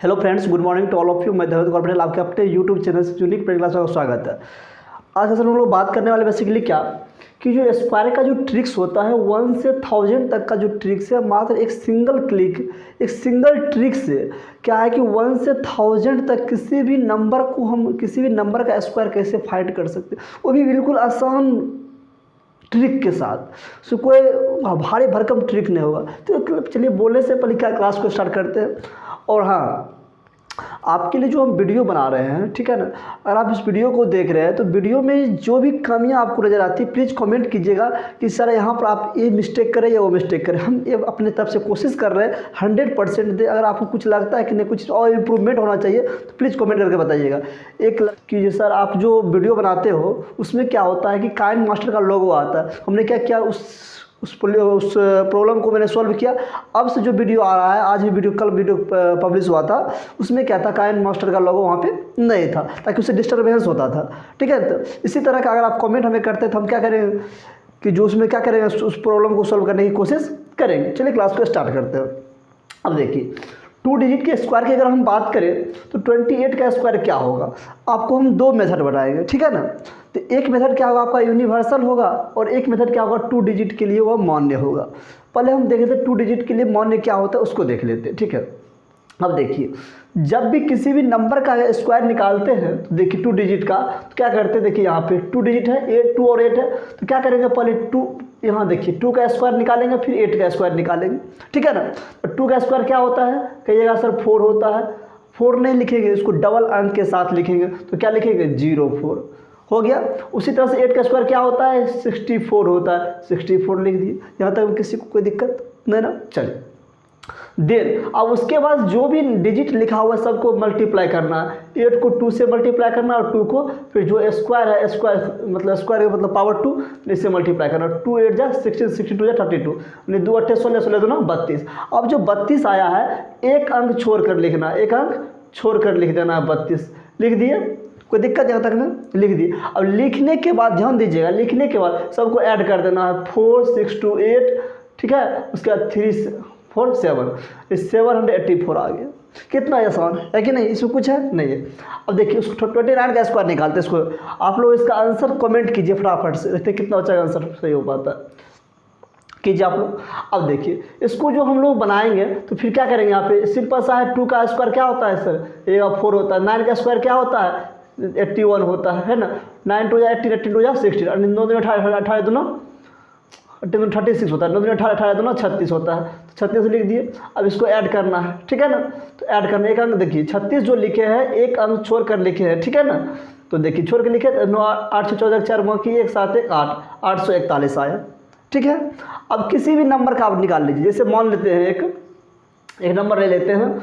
Hello friends, good morning to all of you. मैं देवेंद्र कौर पटेल, आपके अपने यूट्यूब चैनल से यूनिक प्रेड क्लास का स्वागत है। आज असल हम लोग बात करने वाले बेसिकली क्या कि जो स्क्वायर का जो ट्रिक्स होता है 1 से 1000 तक का जो ट्रिक्स है, मात्र एक सिंगल क्लिक, एक सिंगल ट्रिक से क्या है कि 1 से 1000 तक किसी भी नंबर को हम किसी भी नंबर का स्क्वायर कैसे फाइंड कर सकते हैं, वो भी बिल्कुल आसान ट्रिक के साथ। सो कोई भारी भरकम ट्रिक नहीं होगा। तो चलिए बोलने से पहले क्या क्लास को स्टार्ट करते हैं। और हाँ, आपके लिए जो हम वीडियो बना रहे हैं, ठीक है ना, अगर आप इस वीडियो को देख रहे हैं तो वीडियो में जो भी कमियां आपको नज़र आती है प्लीज़ कमेंट कीजिएगा कि सर यहाँ पर आप ये मिस्टेक करें या वो मिस्टेक करें। हम ये अपने तरफ से कोशिश कर रहे हैं 100% दे। अगर आपको कुछ लगता है कि नहीं कुछ और इम्प्रूवमेंट होना चाहिए तो प्लीज़ कमेंट करके बताइएगा। एक कि सर आप जो वीडियो बनाते हो उसमें क्या होता है कि काइन मास्टर का लोगो आता है। हमने क्या किया, उस प्रॉब्लम को मैंने सॉल्व किया। अब से जो वीडियो आ रहा है, आज ही वीडियो, कल वीडियो पब्लिश हुआ था, उसमें क्या था, काइन मास्टर का लोगो वहाँ पे नहीं था ताकि उससे डिस्टर्बेंस होता था। ठीक है, तो इसी तरह का अगर आप कमेंट हमें करते हैं तो हम क्या करेंगे कि जो उसमें क्या करेंगे, उस प्रॉब्लम को सॉल्व करने की कोशिश करेंगे। चलिए क्लास को स्टार्ट करते हैं। अब देखिए 2 डिजिट के स्क्वायर की अगर हम बात करें तो 28 का स्क्वायर क्या होगा, आपको हम 2 मेथड बताएंगे। ठीक है ना, तो एक मेथड क्या होगा आपका यूनिवर्सल होगा और एक मेथड क्या होगा 2 डिजिट के लिए वो मान्य होगा। पहले हम देख लेते हैं 2 डिजिट के लिए मान्य क्या होता है, उसको देख लेते हैं। ठीक है, अब देखिए जब भी किसी भी नंबर का स्क्वायर निकालते हैं तो देखिए 2 डिजिट का, तो क्या करते हैं, देखिए यहाँ पे 2 डिजिट है, 8 2 और 8 है, तो क्या करेंगे, पहले 2 यहाँ देखिए 2 का स्क्वायर निकालेंगे, फिर 8 का स्क्वायर निकालेंगे। ठीक है ना, तो 2 का स्क्वायर क्या होता है, कहिएगा सर 4 होता है। 4 नहीं लिखेंगे, इसको डबल अंक के साथ लिखेंगे, तो क्या लिखेंगे 04 हो गया। उसी तरह से 8 का स्क्वायर क्या होता है, 64 होता है, 64 लिख दिए। यहाँ तक किसी को कोई दिक्कत नहीं ना। चलिए देन अब उसके बाद जो भी डिजिट लिखा हुआ है सबको मल्टीप्लाई करना है। 8 को 2 से मल्टीप्लाई करना और 2 को फिर जो स्क्वायर है, स्क्वायर मतलब पावर 2 इससे मल्टीप्लाई करना। 2 8 जा 16, 62 जा 32, 2 8 16, 16 2 32। अब जो 32 आया है एक अंक छोड़ कर लिखना, एक अंक छोड़ कर लिख देना है 32। लिख दिए, कोई दिक्कत यहाँ तक में, लिख दिए। अब लिखने के बाद ध्यान दीजिएगा, लिखने के बाद सबको ऐड कर देना है 4 6 2 8। ठीक है, उसके बाद 3 4 7, 784 आ गया। कितना आसान है कि नहीं, इसमें कुछ है नहीं है। अब देखिए उसको 29 का स्क्वायर निकालते हैं। इसको आप लोग इसका आंसर कमेंट कीजिए फटाफट से, देखते कितना अच्छा आंसर सही हो पाता है, कीजिए आप लोग। अब देखिए इसको जो हम लोग बनाएंगे तो फिर क्या करेंगे, यहाँ पे सिंपल सा है। 2 का स्क्वायर क्या होता है सर, ये 4 होता है। 9 का स्क्वायर क्या होता है, 81 होता है ना। 9 2 जा 18, 18 2 जा 16, 9 2 18, 18 2 36 होता है। 9 2 18, 18 2 36 होता है, तो 36 लिख दिए। अब इसको ऐड करना है। ठीक है ना, तो ऐड करना, एक अंक देखिए 36 जो लिखे हैं एक अंक छोड़ कर लिखे हैं। ठीक है ना, तो देखिए छोड़ के लिखे 9 8 14 4 की 1 7 1 8, 841 आया। ठीक है, अब किसी भी नंबर का आप निकाल लीजिए। जैसे मान लेते हैं एक नंबर ले लेते हैं,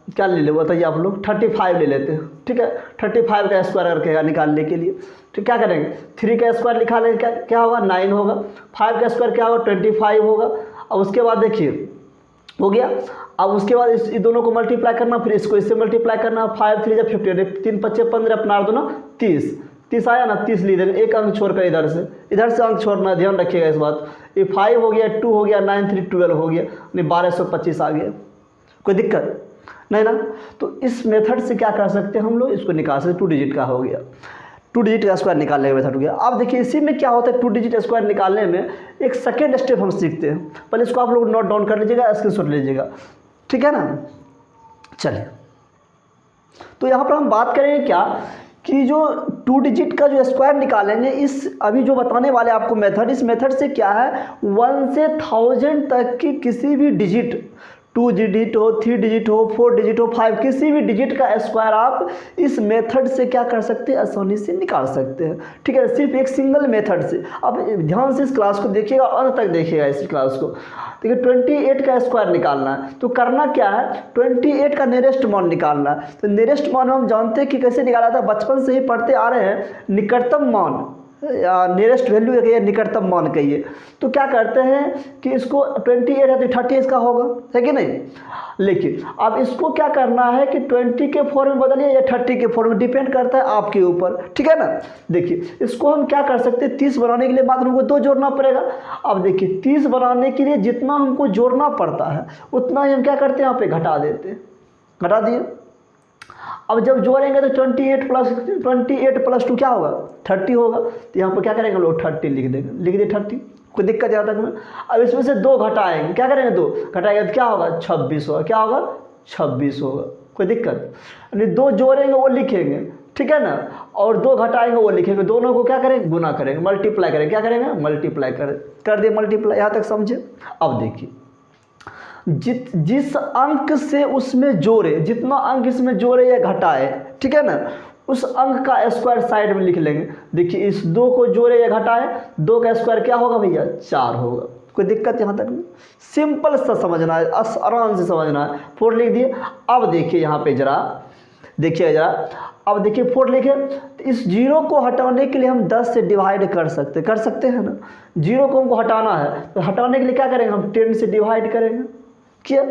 क्या ले ले बताइए आप लोग, 35 ले लेते हैं। ठीक है, 35 का स्क्वायर करके निकालने के लिए तो क्या करेंगे, 3 का स्क्वायर निकाल लेंगे, क्या होगा 9 होगा। 5 का स्क्वायर क्या होगा 25 होगा। अब उसके बाद देखिए हो गया। अब उसके बाद इस दोनों को मल्टीप्लाई करना, फिर इसको इससे मल्टीप्लाई करना। 5 3 जा 50, 3 5 15, अपना 2 30 आया ना, 30 ली देंगे। एक अंक छोड़कर इधर से अंक छोड़ना, ध्यान रखिएगा इस बात। ये 5 हो गया, 2 हो गया, 9 3 12 हो गया, 1225 आ गया। कोई दिक्कत नहीं ना। तो इस मेथड से क्या कर सकते हैं हम लोग, इसको निकाल सकते। 2 डिजिट का हो गया, 2 डिजिट का स्क्वायर निकालने का मेथड हो गया। अब देखिए इसी में क्या होता है, 2 डिजिट स्क्वायर निकालने में एक सेकेंड स्टेप हम सीखते हैं। पहले इसको आप लोग नोट डाउन कर लीजिएगा, स्क्रीनशॉट लीजिएगा। ठीक है ना, चलिए तो यहाँ पर हम बात करेंगे क्या कि जो 2 डिजिट का जो स्क्वायर निकालेंगे, इस अभी जो बताने वाले आपको मेथड, इस मेथड से क्या है 1 से 1000 तक की किसी भी डिजिट, 2 डिजिट हो, 3 डिजिट हो, 4 डिजिट हो, 5, किसी भी डिजिट का स्क्वायर आप इस मेथड से क्या कर सकते हैं, आसानी से निकाल सकते हैं। ठीक है, सिर्फ एक सिंगल मेथड से। अब ध्यान से इस क्लास को देखिएगा, अंत तक देखिएगा इस क्लास को। देखिए 28 का स्क्वायर निकालना है, तो करना क्या है, 28 का नियरेस्ट मान निकालना है। तो नियरेस्ट मान हम जानते हैं कि कैसे निकाला था, बचपन से ही पढ़ते आ रहे हैं। निकटतम मान या नियरेस्ट वैल्यू कहिए, निकटतम मान कहिए। तो क्या करते हैं कि इसको 28 है तो 30 इसका होगा, है कि नहीं। लेकिन अब इसको क्या करना है कि 20 के फॉर्म में बदलिए या 30 के फॉर्म में, डिपेंड करता है आपके ऊपर। ठीक है ना, देखिए इसको हम क्या कर सकते हैं, 30 बनाने के लिए मात्र हमको 2 जोड़ना पड़ेगा। अब देखिए 30 बनाने के लिए जितना हमको जोड़ना पड़ता है उतना ही हम क्या करते हैं, यहाँ पे घटा देते हैं। घटा दिए। अब जब जोड़ेंगे तो 28 + 2 क्या होगा, 30 होगा। तो यहाँ पर क्या करेंगे लोग, 30 लिख देंगे, लिख दिए 30, कोई दिक्कत यहाँ तक में। अब इसमें से 2 घटाएंगे, क्या करेंगे, 2 घटाएंगे तो क्या होगा, 26 होगा। क्या होगा, 26 होगा, कोई दिक्कत यानी 2 जोड़ेंगे वो लिखेंगे, ठीक है ना, और 2 घटाएंगे वो लिखेंगे, दोनों को क्या करेंगे, गुना करेंगे, मल्टीप्लाई करेंगे। क्या करेंगे, मल्टीप्लाई कर दिए मल्टीप्लाई। यहाँ तक समझे। अब देखिए जिस अंक से उसमें जोड़े, जितना अंक इसमें जोड़े या घटाए, ठीक है ना, उस अंक का स्क्वायर साइड में लिख लेंगे। देखिए इस 2 को जोड़े या घटाए, 2 का स्क्वायर क्या होगा भैया, 4 होगा। कोई दिक्कत यहाँ तक नहीं, सिंपल सा समझना है, आराम से समझना है। 4 लिख दिए। अब देखिए यहाँ पे जरा देखिए जरा, अब देखिए 4 लिखे, तो इस 0 को हटाने के लिए हम 10 से डिवाइड कर सकते हैं ना। 0 को हमको हटाना है, तो हटाने के लिए क्या करेंगे, हम 10 से डिवाइड करेंगे। किया।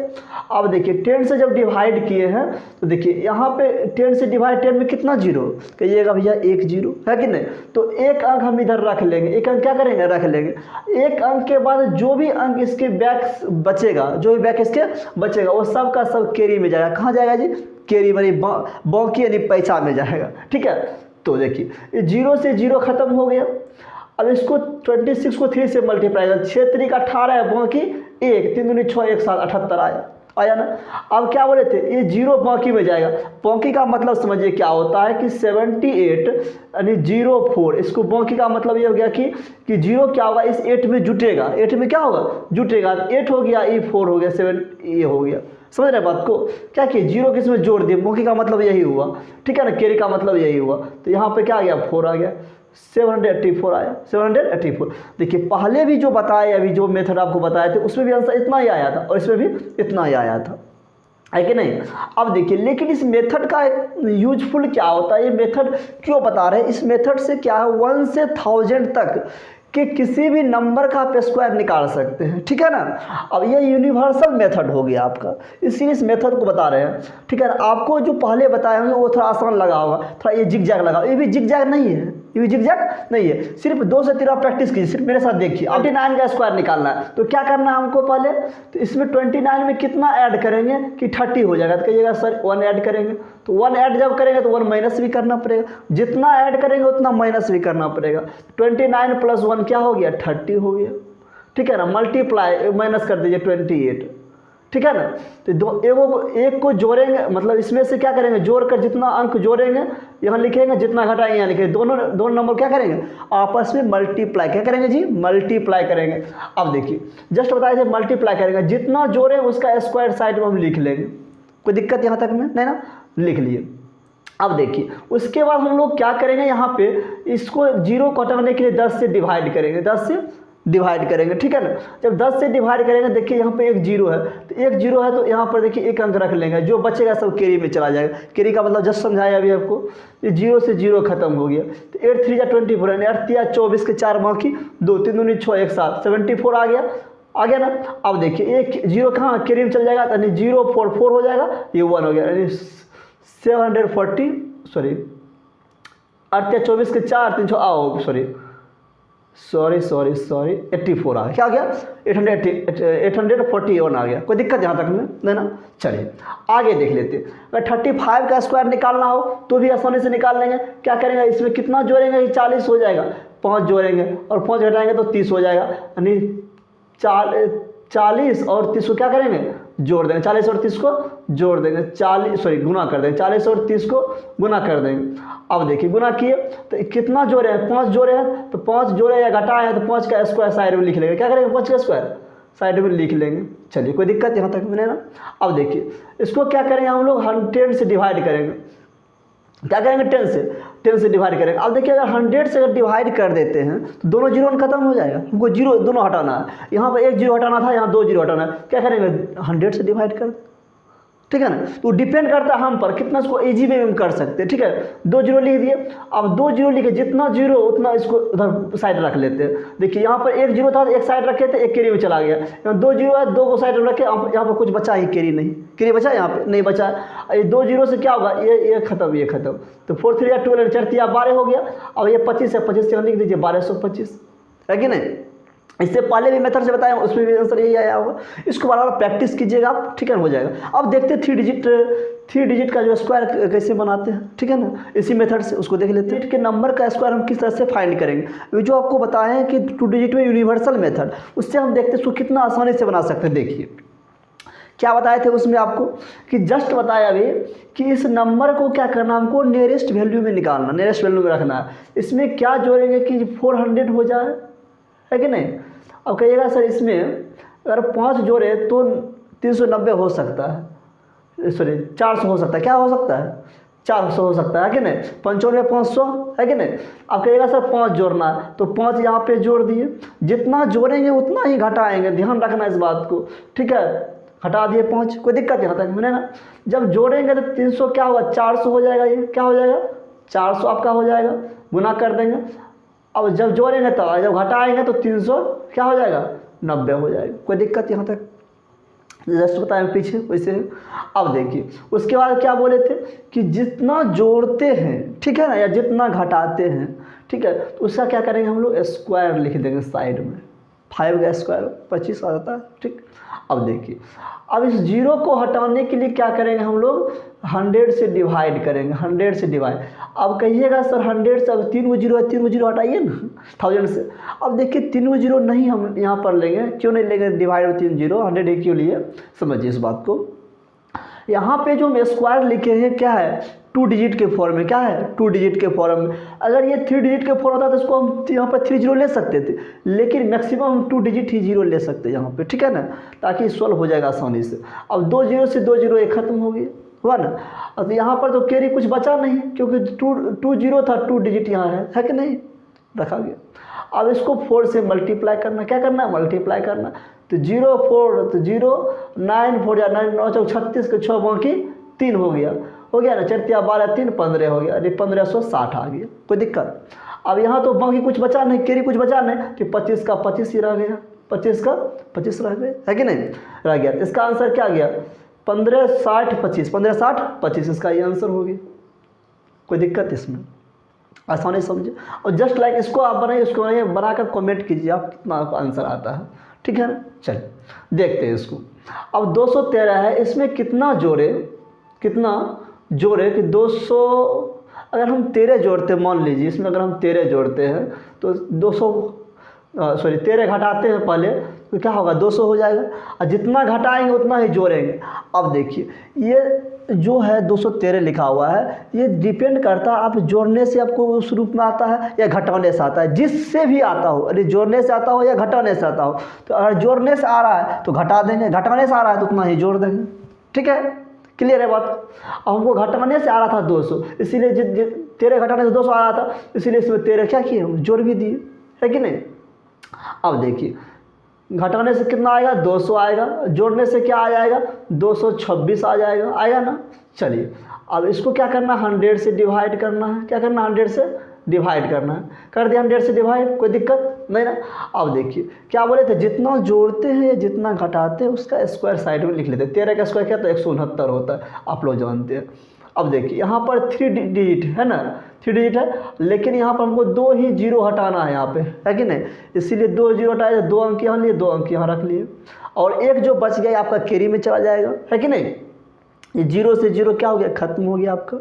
अब देखिए 10 से जब डिवाइड किए हैं तो देखिए यहाँ पे 10 से डिवाइड 10 में कितना 0, कहिएगा भैया 1 0 है कि नहीं। तो एक अंक हम इधर रख लेंगे, एक अंक क्या करेंगे, रख लेंगे। एक अंक के बाद जो भी अंक इसके बैक बचेगा, जो भी बैक इसके बचेगा, वो सब का सब कैरी में जाएगा। कहाँ जाएगा जी, कैरी यानी बाकी यानी पैसा में जाएगा, ठीक है। तो देखिए 0 से 0 खत्म हो गया। अब इसको 26 को 3 से मल्टीप्लाई कर, 6 3 18 है, बाकी 1 3 दूनी 6 1 7 78 आया ना। अब क्या बोले थे, ये 0 बाकी में जाएगा। बाकी का मतलब समझिए क्या होता है कि 78 यानी 04, इसको बाकी का मतलब ये हो गया कि 0 क्या होगा, इस 8 में जुटेगा। 8 में क्या होगा, जुटेगा। 8 हो गया, ये 4 हो गया, 7 ये हो गया। समझ रहे बात को, क्या कि 0 किस में जोड़ दिए, बाकी का मतलब यही हुआ, ठीक है ना, कैरी का मतलब यही हुआ। तो यहाँ पे क्या आ गया, 4 आ गया, 784 आया, 784। देखिए पहले भी जो बताए, अभी जो मेथड आपको बताए थे उसमें भी आंसर इतना ही आया था और इसमें भी इतना ही आया था, है कि नहीं। अब देखिए लेकिन इस मेथड का यूजफुल क्या होता है, ये मेथड क्यों बता रहे हैं, इस मेथड से क्या है 1 से 1000 तक कि किसी भी नंबर का आप स्क्वायर निकाल सकते हैं, ठीक है ना। अब ये यूनिवर्सल मेथड हो गया आपका, इसीलिए इस मेथड को बता रहे हैं, ठीक है ना। आपको जो पहले बताए होंगे वो थोड़ा आसान लगा होगा, थोड़ा ये जिग जैग लगा, ये भी जिग जैग नहीं है, ये भी जिग जैग नहीं है। सिर्फ 2 से 3 प्रैक्टिस कीजिए, सिर्फ मेरे साथ देखिए। 29 का स्क्वायर निकालना है तो क्या करना है हमको पहले, तो इसमें 29 में कितना ऐड करेंगे कि 30 हो जाएगा। तो कहिएगा सर 1 ऐड करेंगे, तो 1 ऐड जब करेंगे तो 1 माइनस भी करना पड़ेगा, जितना ऐड करेंगे उतना माइनस भी करना पड़ेगा। 29 + 1 क्या हो गया, 30 हो गया, ठीक है ना। मल्टीप्लाई माइनस कर दीजिए 28, ठीक है ना। तो एक को जोड़ेंगे, मतलब इसमें से क्या करेंगे, जोड़कर जितना अंक जोड़ेंगे यहाँ लिखेंगे, जितना घटाएंगे यहाँ लिखेंगे, दोनों नंबर क्या करेंगे, आपस में मल्टीप्लाई क्या करेंगे जी, मल्टीप्लाई करेंगे। अब देखिए जस्ट बताया थे मल्टीप्लाई करेंगे, जितना जोड़े उसका स्क्वायर साइड में हम लिख लेंगे। कोई दिक्कत यहाँ तक में नहीं ना, लिख लिए। अब देखिए उसके बाद हम लोग क्या करेंगे, यहाँ पे इसको 0 को हटाने के लिए 10 से डिवाइड करेंगे, 10 से डिवाइड करेंगे, ठीक है ना। जब 10 से डिवाइड करेंगे, देखिए यहाँ पे एक 0 है, तो एक 0 है तो यहाँ पर देखिए एक अंक रख लेंगे, जो बचेगा सब कैरी में चला जाएगा। कैरी का मतलब जस्ट समझाया अभी आपको, ये 0 से 0 खत्म हो गया। तो 8 3 24 यानी 8 3 24 के 4 बाकी 2 3 दूनी 6 1 7 74 आ गया ना। अब देखिए एक 0 कहाँ कैरी में चल जाएगा, यानी 0 4 4 हो जाएगा, ये 1 हो गया, यानी 740 सॉरी 8 24 के 4 3 आओ सॉरी 84 आ गया, क्या आ गया 841 आ गया। कोई दिक्कत यहाँ तक में नहीं ना। चलिए आगे देख लेते हैं। अगर 35 का स्क्वायर निकालना हो तो भी आसानी से निकाल लेंगे। क्या करेंगे, इसमें कितना जोड़ेंगे, 40 हो जाएगा, 5 जोड़ेंगे और 5 घटाएंगे तो 30 हो जाएगा, यानी 40 और 30 को क्या करेंगे, जोड़ देंगे। 40 और 30 को जोड़ देंगे, गुना कर देंगे, 40 और 30 को गुना कर देंगे। अब देखिए गुना किए तो कितना जोड़े हैं, 5 जोड़े हैं, तो 5 जोड़े या घटाए हैं तो 5 का स्क्वायर साइड में लिख लेंगे। क्या करेंगे, 5 का स्क्वायर साइड में लिख लेंगे। चलिए कोई दिक्कत यहाँ तक में ना। अब देखिए इसको क्या करेंगे, हम लोग 10 से डिवाइड करेंगे। क्या करेंगे, 10 से डिवाइड करेंगे। अब देखिए अगर 100 से अगर डिवाइड कर देते हैं तो दोनों 0 खत्म हो जाएगा, हमको 0 दोनों हटाना है। यहाँ पर 1 0 हटाना था, यहाँ 2 0 हटाना है। क्या करेंगे, 100 से डिवाइड कर, ठीक है ना। तो डिपेंड करता है हम पर, कितना इसको इजी वे में कर सकते हैं, ठीक है। 2 0 लिख दिए। अब 2 0 लिखे, जितना 0 उतना इसको उधर साइड रख लेते हैं। देखिए यहाँ पर 1 0 था तो एक साइड रखे थे, एक कैरी में चला गया। यहाँ 2 0 है, 2 को साइड में रखे, यहाँ पर कुछ बचा ही कैरी नहीं, कैरी बचा यहाँ पे नहीं बचा। ये 2 0 से क्या होगा, ये खत्म, ये खत्म। तो 4 3 12 4 3 12 हो गया। अब ये 25 है, 25 से लिख दीजिए 1225, है कि नहीं। इससे पहले भी मेथड से बताया, उसमें भी आंसर यही आया होगा। इसको बार बार प्रैक्टिस कीजिएगा आप, ठीक है, हो जाएगा। अब देखते हैं 3 डिजिट 3 डिजिट का जो स्क्वायर कैसे बनाते हैं, ठीक है ना, इसी मेथड से उसको देख लेते हैं। डिजिट के नंबर का स्क्वायर हम किस तरह से फाइंड करेंगे, ये जो आपको बताया है कि 2 डिजिट में यूनिवर्सल मेथड, उससे हम देखते हैं इसको कितना आसानी से बना सकते हैं। देखिए क्या बताए थे उसमें आपको कि जस्ट बताया अभी कि इस नंबर को क्या करना, हमको नियरेस्ट वैल्यू में निकालना, नियरेस्ट वैल्यू में रखना है। इसमें क्या जोड़ेंगे कि 400 हो जाए, है कि नहीं। अब कहिएगा सर इसमें अगर 5 जोड़े तो 390 हो सकता है, सॉरी 400 हो सकता है, क्या हो सकता है 400 हो सकता है कि नहीं, 95 500 है कि नहीं। अब कहिएगा सर 5 जोड़ना है तो 5 यहाँ पे जोड़ दिए, जितना जोड़ेंगे उतना ही घटाएंगे, ध्यान रखना इस बात को, ठीक है। हटा दिए 5, कोई दिक्कत यहाँ तक मैंने ना। जब जोड़ेंगे तो 300 क्या होगा 400 हो जाएगा, ये क्या हो जाएगा 400 आपका हो जाएगा, गुना कर देंगे। अब जब जोड़ेंगे तो जब घटाएंगे तो 300 क्या हो जाएगा 90 हो जाएगा, कोई दिक्कत यहाँ तक, जस्ट बताएं पीछे वैसे। अब देखिए उसके बाद क्या बोले थे कि जितना जोड़ते हैं, ठीक है ना, या जितना घटाते हैं, ठीक है, तो उसका क्या करेंगे हम लोग स्क्वायर लिख देंगे साइड में, 5 का स्क्वायर 25 आ जाता है, ठीक। अब देखिए अब इस 0 को हटाने के लिए क्या करेंगे हम लोग 100 से डिवाइड करेंगे, 100 से डिवाइड। अब कहिएगा सर 100 से, अब 3 को 0 है, 3 को 0 हटाइए ना 1000 से। अब देखिए 3 को 0 नहीं हम यहाँ पर लेंगे, क्यों नहीं लेंगे, डिवाइड में 3 0, 100 एक क्यों लिए, समझिए इस बात को। यहाँ पे जो हम स्क्वायर लिखे हैं क्या है 2 डिजिट के फॉर्म में, क्या है 2 डिजिट के फॉर्म में। अगर ये 3 डिजिट के फॉर्म होता तो इसको हम यहाँ पर 3 0 ले सकते थे, लेकिन मैक्सिमम हम 2 डिजिट ही 0 ले सकते हैं यहाँ पे, ठीक है ना, ताकि सॉल्व हो जाएगा आसानी से। अब 2 0 से 2 0 एक खत्म हो गया, हुआ ना। अब यहाँ पर तो कैरी कुछ बचा नहीं, क्योंकि 2 0 था, 2 डिजिट यहाँ है कि नहीं, रखा गया। अब इसको 4 से मल्टीप्लाई करना, क्या करना है मल्टीप्लाई करना, तो 0 4 तो 0 9 4 या 9 9 चौक 36 के 6 बाकी 3 हो गया ना, 4 12 3 15 हो गया, 1560 आ गया, कोई दिक्कत। अब यहाँ तो बाकी कुछ बचा नहीं, कैरी कुछ बचा नहीं, कि 25 का 25 ही रह गया, 25 का 25 रह गया, है कि नहीं, रह गया। इसका आंसर क्या गया 15 60 25, 15 60 25, इसका ये आंसर हो गया, कोई दिक्कत इसमें, आसानी समझे। और जस्ट लाइक इसको आप बनाइए, इसको बनाइए, बनाकर कमेंट कीजिए आप कितना आपका आंसर आता है, ठीक है ना। चलिए देखते हैं इसको। अब 213 है, इसमें कितना जोड़े कि 200, अगर हम 13 जोड़ते, मान लीजिए इसमें अगर हम 13 जोड़ते हैं तो 200 13 घटाते हैं पहले तो क्या होगा 200 हो जाएगा, और जितना घटाएंगे उतना ही जोड़ेंगे। अब देखिए ये जो है 213 लिखा हुआ है, ये डिपेंड करता है आप जोड़ने से आपको उस रूप में आता है या घटाने से आता है, जिससे भी आता हो, अरे जोड़ने से आता हो या घटाने से आता हो। तो अगर जोड़ने से आ रहा है तो घटा देंगे, घटाने से आ रहा है तो उतना ही जोड़ देंगे, ठीक है, क्लियर है बात। अब हमको घटाने से आ रहा था 200, इसीलिए 13 घटाने से 200 आ रहा था, इसीलिए इसमें 13 क्या किए हम जोड़ भी दिए, है कि नहीं। अब देखिए घटाने से कितना आएगा 200 आएगा, जोड़ने से क्या आ जाएगा 226 आ जाएगा, आएगा ना। चलिए अब इसको क्या करना 100 से डिवाइड करना है, क्या करना 100 से डिवाइड करना है, कर दिया 100 से डिवाइड, कोई दिक्कत नहीं ना। अब देखिए क्या बोले थे, जितना जोड़ते हैं या जितना घटाते हैं उसका स्क्वायर साइड में लिख लेते हैं। 13 का स्क्वायर क्या तो 169 होता है, आप लोग जानते हैं। अब देखिए यहाँ पर 3 डिजिट है ना, 3 डिजिट है, लेकिन यहाँ पर हमको 2 ही 0 हटाना है यहाँ पे, है कि नहीं, इसीलिए 2 0 हटाए, 2 अंक यहाँ लिए, 2 अंक यहाँ रख लिए, और एक जो बच गया आपका कैरी में चला जाएगा, है कि नहीं। ये 0 से 0 क्या हो गया खत्म हो गया आपका।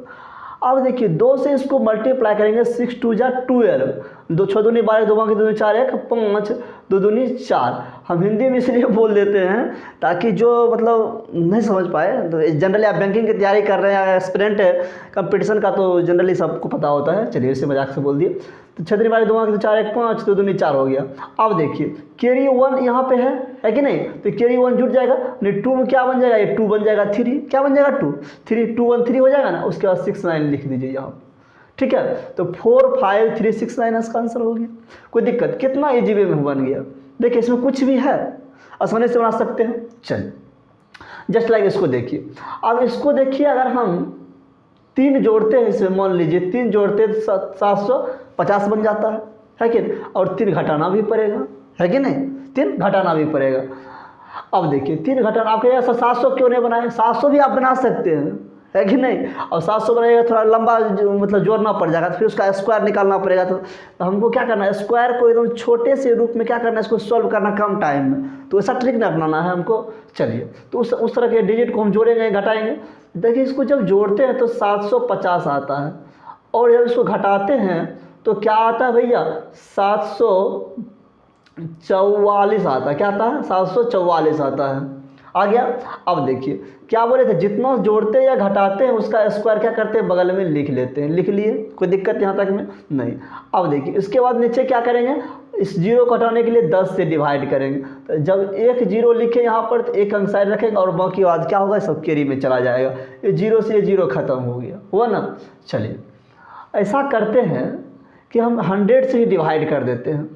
अब देखिए 2 से इसको मल्टीप्लाई करेंगे, 6 2 जा 12, 2 6 दूनी 12, 2 बाकी 2 4 1 5, 2 दूनी 4। हम हिंदी में इसलिए बोल देते हैं ताकि जो मतलब नहीं समझ पाए, तो जनरली आप बैंकिंग की तैयारी कर रहे हैं, एस्पिरेंट है कंपटीशन का, तो जनरली सबको पता होता है। चलिए इसे मजाक से बोल दिए, तो 6 दूनी 12, 2 बाकी 4 1 5, 2 दूनी 4 हो गया। अब देखिए कैरी 1 यहाँ पे है कि नहीं, तो कैरी 1 जुट जाएगा, नहीं 2 में क्या बन जाएगा, ये 2 बन जाएगा, 3 क्या बन जाएगा 2 3 2 1 3 हो जाएगा ना। उसके बाद 6 9 लिख दीजिए यहाँ, ठीक है। तो 4 5 3 6 9 इसका आंसर हो गया, कोई दिक्कत, कितना इजी वे में बन गया। देखिए इसमें कुछ भी है, आसानी से बना सकते हैं। चलिए जस्ट लाइक इसको देखिए, अब इसको देखिए अगर हम 3 जोड़ते हैं इसमें, मान लीजिए 3 जोड़ते 750 बन जाता है कि नहीं, और 3 घटाना भी पड़ेगा, है कि नहीं, 3 घटाना भी पड़ेगा। अब देखिए 3 घटाना, आप कहिएगा 700 क्यों नहीं बनाए, 700 भी आप बना सकते हैं, है कि नहीं। और 700 बनाइएगा थोड़ा लंबा मतलब जोड़ना पड़ जाएगा, तो फिर उसका स्क्वायर निकालना पड़ेगा। तो हमको क्या करना है, स्क्वायर को एकदम छोटे से रूप में क्या करना है, इसको सॉल्व करना कम टाइम में, तो ऐसा ट्रिक ना अपनाना है हमको। चलिए तो उस तरह के डिजिट को हम जोड़ेंगे घटाएंगे, देखिए इसको जब जोड़ते हैं तो 750 आता है, और जब इसको घटाते हैं तो क्या आता है भैया, 744 आता है। क्या आता है, 744 आता है। आ गया। अब देखिए क्या बोले थे, जितना जोड़ते हैं या घटाते हैं उसका स्क्वायर क्या करते हैं, बगल में लिख लेते हैं। लिख लिए, कोई दिक्कत यहाँ तक में नहीं। अब देखिए इसके बाद नीचे क्या करेंगे, इस जीरो को हटाने के लिए 10 से डिवाइड करेंगे। तो जब एक जीरो लिखे यहाँ पर तो एक अंक साइड रखेंगे और बाकी बाद क्या होगा, सब कैरी में चला जाएगा। ये जीरो से ये जीरो खत्म हो गया, हुआ ना। चलिए ऐसा करते हैं कि हम 100 से ही डिवाइड कर देते हैं।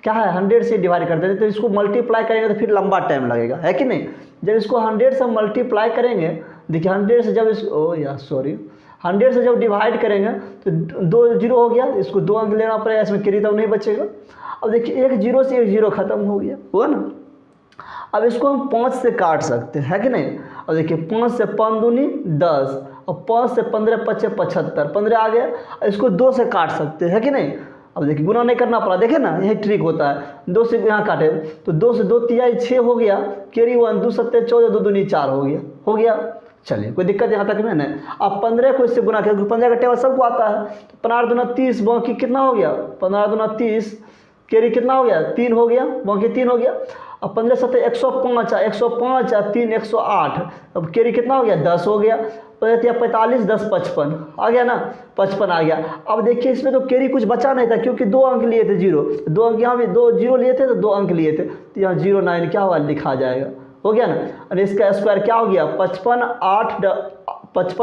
क्या है, 100 से डिवाइड कर देते हैं, तो इसको मल्टीप्लाई करेंगे तो फिर लंबा टाइम लगेगा, है कि नहीं। जब इसको 100 से मल्टीप्लाई करेंगे, देखिए 100 से जब इसको 100 से जब डिवाइड करेंगे तो 2 जीरो हो गया, इसको 2 अंक लेना पड़ेगा, इसमें कैरी तो नहीं बचेगा। अब देखिए एक जीरो से एक जीरो खत्म हो गया, हुआ ना। अब इसको हम 5 से काट सकते हैं, है कि नहीं। अब देखिए 5 से 5 दूनी 10 और 5 से 15 5 75, 15 आ गया। इसको 2 से काट सकते हैं, है कि नहीं। अब देखिए गुना नहीं करना पड़ा, देखे ना, यही ट्रिक होता है। 2 से यहाँ काटे तो 2 से 2 तिहाई 6 हो गया, कैरी 1, 2 7 14, 2 दूनी 4 हो गया। चलिए कोई दिक्कत यहाँ तक में नहीं। अब 15 को इससे गुना किया, 15 का टेबल सबको आता है। तो 15 दूना 30, बाकी कितना हो गया, 15 दूना 30, कैरी कितना हो गया, 3 हो गया, बाकी 3 हो गया। अब 15 7 105 है, 105 3 108, अब कैरी कितना हो गया, 10 हो गया। 45 10 55 आ गया ना, 55 आ गया। अब देखिए इसमें तो कैरी कुछ बचा नहीं था, क्योंकि 2 अंक लिए थे, 2 अंक यहाँ भी 2 जीरो लिए थे तो 2 अंक लिए थे, तो यहाँ 09 क्या हुआ, लिखा जाएगा, हो गया ना। और इसका स्क्वायर क्या हो गया, 55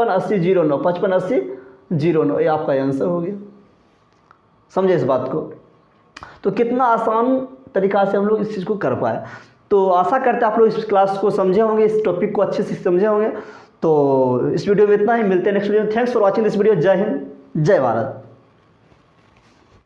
80 09, 55 80 09, ये आपका आंसर हो गया। समझे इस बात को। तो कितना आसान तरीका से हम लोग इस चीज़ को कर पाए। तो आशा करते हैं आप लोग इस क्लास को समझे होंगे, इस टॉपिक को अच्छे से समझे होंगे। तो इस वीडियो में इतना ही, मिलते हैं नेक्स्ट वीडियो में। Thanks for watching this video. जय हिंद, जय भारत।